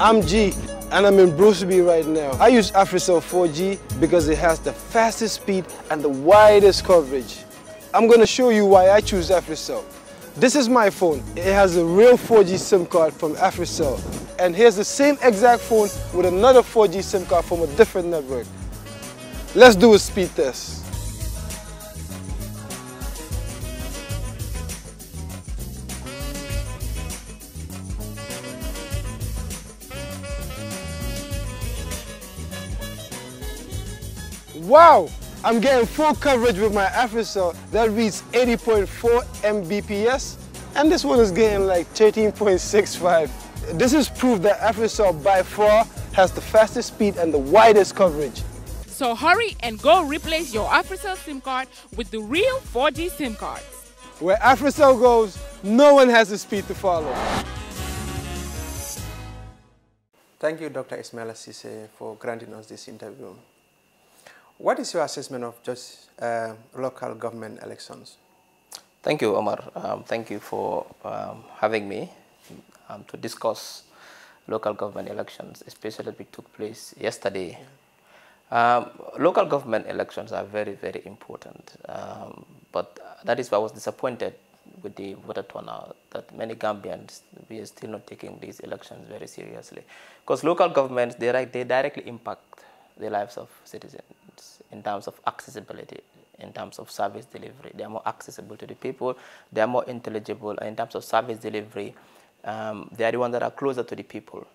I'm G, and I'm in Bruceby right now. I use AfriCell 4G because it has the fastest speed and the widest coverage. I'm going to show you why I choose AfriCell. This is my phone. It has a real 4G SIM card from AfriCell. And here's the same exact phone with another 4G SIM card from a different network. Let's do a speed test. Wow! I'm getting full coverage with my AfriCell that reads 80.4 Mbps, and this one is getting like 13.65. This is proof that AfriCell by far has the fastest speed and the widest coverage. So hurry and go replace your AfriCell SIM card with the real 4G SIM cards. Where AfriCell goes, no one has the speed to follow. Thank you, Dr. Ismaila Ceesay, for granting us this interview. What is your assessment of just local government elections? Thank you, Omar. Thank you for having me to discuss local government elections, especially which took place yesterday. Local government elections are very, very important. But that is why I was disappointed with the voter turnout, that many Gambians, we are still not taking these elections very seriously. Because local governments, they directly impact the lives of citizens in terms of accessibility, in terms of service delivery. They are more accessible to the people, they are more intelligible, and in terms of service delivery, they are the ones that are closer to the people.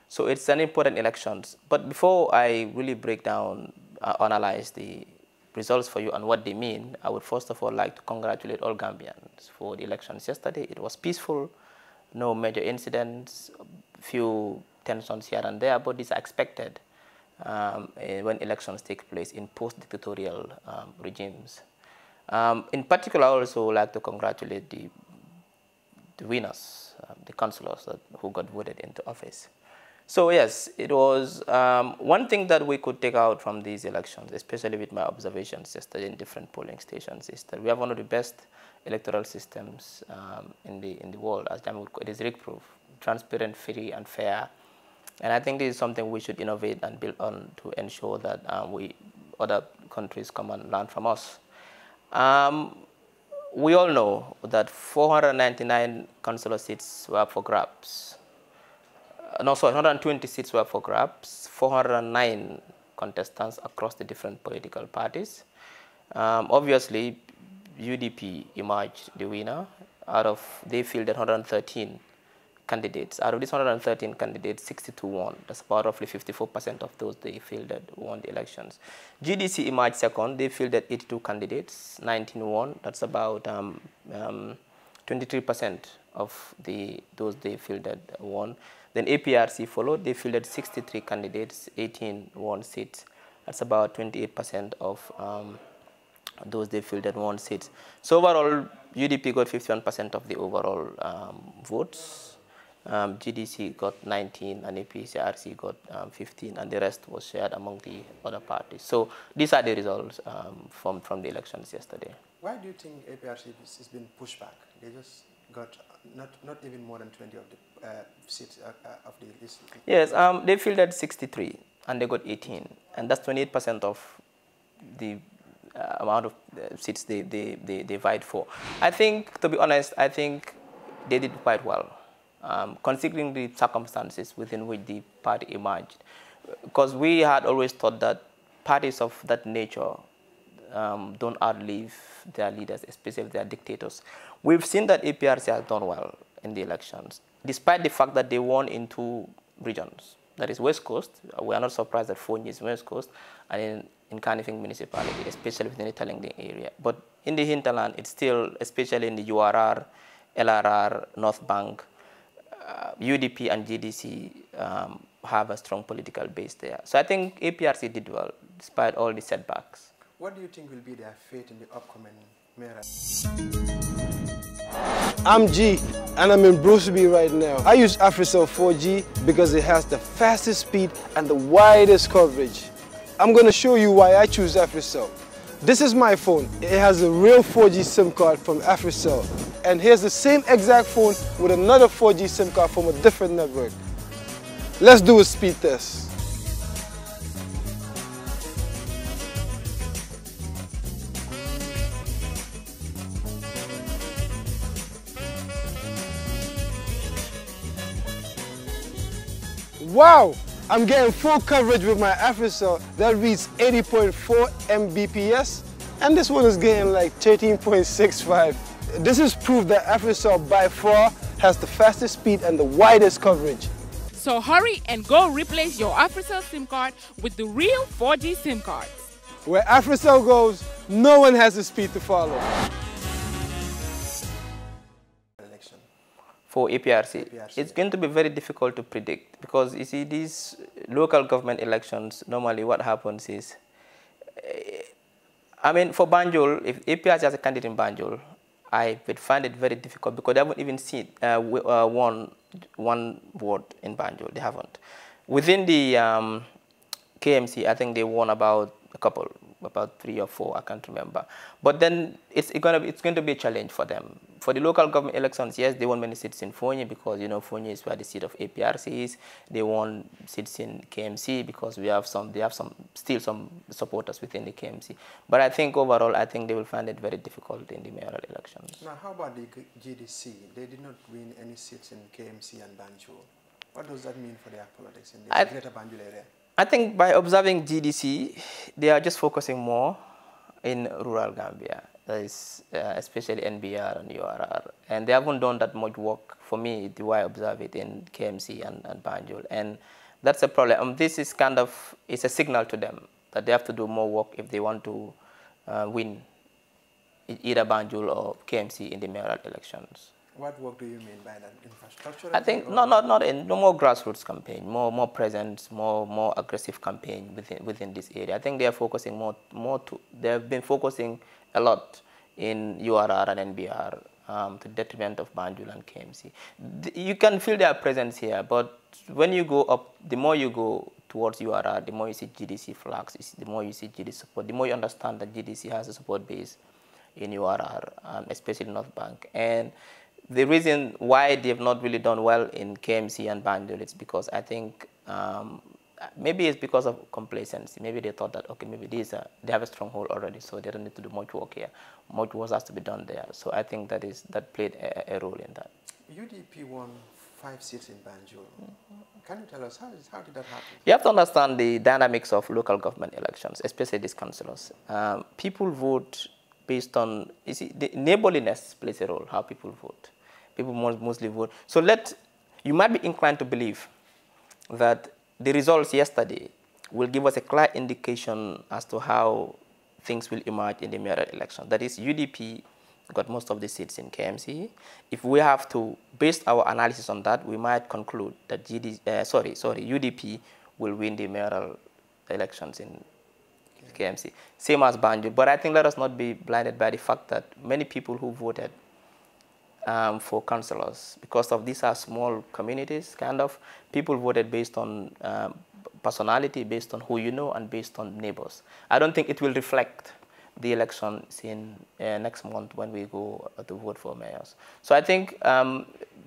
So it's an important elections. But before I really break down, analyze the results for you and what they mean, I would first of all like to congratulate all Gambians for the elections yesterday. It was peaceful, no major incidents, few tensions here and there, but these are expected when elections take place in post-dictatorial regimes. In particular, I also like to congratulate the winners, the councillors who got voted into office. So yes, it was one thing that we could take out from these elections, especially with my observations yesterday in different polling stations, is that we have one of the best electoral systems in the world. As Jamil, it is rig-proof, transparent, free, and fair. And I think this is something we should innovate and build on to ensure that other countries come and learn from us. We all know that 499 councillor seats were up for grabs. No, sorry, 120 seats were up for grabs, 409 contestants across the different political parties. Obviously, UDP emerged the winner. They fielded 113 candidates. Out of these 113 candidates, 62 won. That's about roughly 54% of those they fielded won the elections. GDC emerged second. They fielded 82 candidates, 19 won. That's about 23% of those they fielded won. Then APRC followed. They fielded 63 candidates, 18 won seats. That's about 28% of those they fielded won seats. So overall, UDP got 51% of the overall votes. GDC got 19 and APRC got 15, and the rest was shared among the other parties. So these are the results from the elections yesterday. Why do you think APRC has been pushed back? They just got not even more than 20 of the seats of the list. Yes, they fielded 63 and they got 18, and that's 28% of the amount of seats they vied for. I think, to be honest, I think they did quite well. Considering the circumstances within which the party emerged. Because we had always thought that parties of that nature don't outlive their leaders, especially if they are dictators. We've seen that APRC has done well in the elections, despite the fact that they won in two regions. That is West Coast. We are not surprised that Fonyi is West Coast, and in Kanifing municipality, especially within the Talinding area. But in the hinterland, it's still, especially in the URR, LRR, North Bank, UDP and GDC have a strong political base there. So I think APRC did well, despite all the setbacks. What do you think will be their fate in the upcoming mayoral? I'm G, and I'm in Bruceby right now. I use AfriCell 4G because it has the fastest speed and the widest coverage. I'm going to show you why I choose AfriCell. This is my phone. It has a real 4G SIM card from Africell. And here's the same exact phone with another 4G SIM card from a different network. Let's do a speed test. Wow! I'm getting full coverage with my Africell that reads 80.4 Mbps, and this one is getting like 13.65. This is proof that Africell by far has the fastest speed and the widest coverage. So hurry and go replace your Africell SIM card with the real 4G SIM cards. Where Africell goes, no one has the speed to follow. For APRC, it's going to be very difficult to predict because you see these local government elections, normally what happens is, I mean for Banjul, if APRC has a candidate in Banjul, I would find it very difficult because they haven't even seen won one vote in Banjul, they haven't. Within the KMC, I think they won about a couple, about 3 or 4, I can't remember. But then it's going to be a challenge for them. For the local government elections, yes, they won many seats in Fonyi because, you know, Fonyi is where the seat of APRC is. They won seats in KMC because they have still some supporters within the KMC. But I think overall, I think they will find it very difficult in the mayoral elections. Now, how about the GDC? They did not win any seats in KMC and Banjul. What does that mean for their politics in the greater Banjul area? I think by observing GDC, they are just focusing more in rural Gambia. That is especially NBR and URR. And they haven't done that much work for me, the way I observe it in KMC and Banjul. And that's a problem. This is kind of, it's a signal to them that they have to do more work if they want to win either Banjul or KMC in the mayoral elections. What work do you mean by that? Infrastructure? I think no more grassroots campaign, more presence, more aggressive campaign within this area. I think they are focusing they have been focusing a lot in URR and NBR to the detriment of Banjul and KMC. You can feel their presence here, but when you go up, the more you go towards URR, the more you see GDC flags, the more you see GDC support, the more you understand that GDC has a support base in URR, especially North Bank. And the reason why they have not really done well in KMC and Banjul is because I think maybe it's because of complacency. Maybe they thought that, okay, maybe they have a stronghold already, so they don't need to do much work here. Much work has to be done there. So I think that played a role in that. UDP won 5 seats in Banjul. Can you tell us how did that happen? You have to understand the dynamics of local government elections, especially these councillors. People vote based on, you see, the neighborliness plays a role, how people vote. People mostly vote. So you might be inclined to believe that the results yesterday will give us a clear indication as to how things will emerge in the mayoral election. That is, UDP got most of the seats in KMC. If we have to base our analysis on that, we might conclude that UDP will win the mayoral elections in KMC. Same as Banjul. But I think let us not be blinded by the fact that many people who voted for councillors, because of these are small communities, kind of, people voted based on personality, based on who you know, and based on neighbors. I don't think it will reflect the elections in next month when we go to vote for mayors. So I think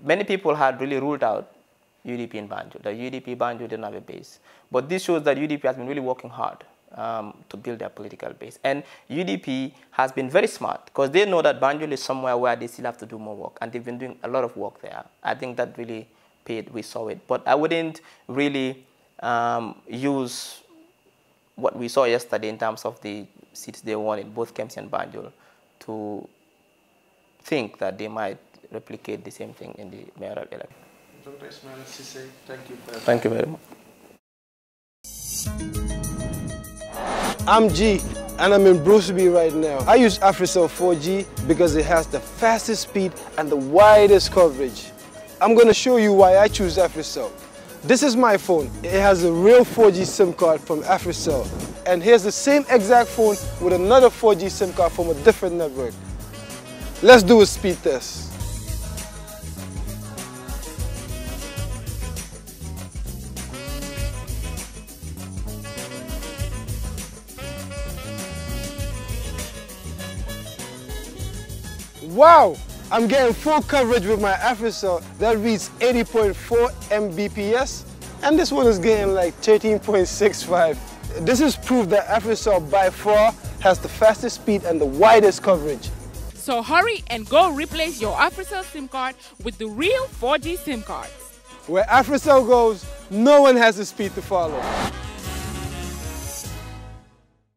many people had really ruled out UDP in Banjul. The UDP Banjul didn't have a base. But this shows that UDP has been really working hard to build their political base. And UDP has been very smart because they know that Banjul is somewhere where they still have to do more work, and they've been doing a lot of work there. I think that really paid, we saw it. But I wouldn't really use what we saw yesterday in terms of the seats they won in both KMC and Banjul to think that they might replicate the same thing in the mayoral election. Dr. Ismaila Ceesay, thank you for that. Thank you very much. I'm G, and I'm in Bruceby right now. I use Africell 4G because it has the fastest speed and the widest coverage. I'm going to show you why I choose Africell. This is my phone. It has a real 4G SIM card from Africell. And here's the same exact phone with another 4G SIM card from a different network. Let's do a speed test. Wow! I'm getting full coverage with my AfriCell that reads 80.4 Mbps, and this one is getting like 13.65. This is proof that AfriCell by far has the fastest speed and the widest coverage. So hurry and go replace your AfriCell SIM card with the real 4G SIM cards. Where AfriCell goes, no one has the speed to follow.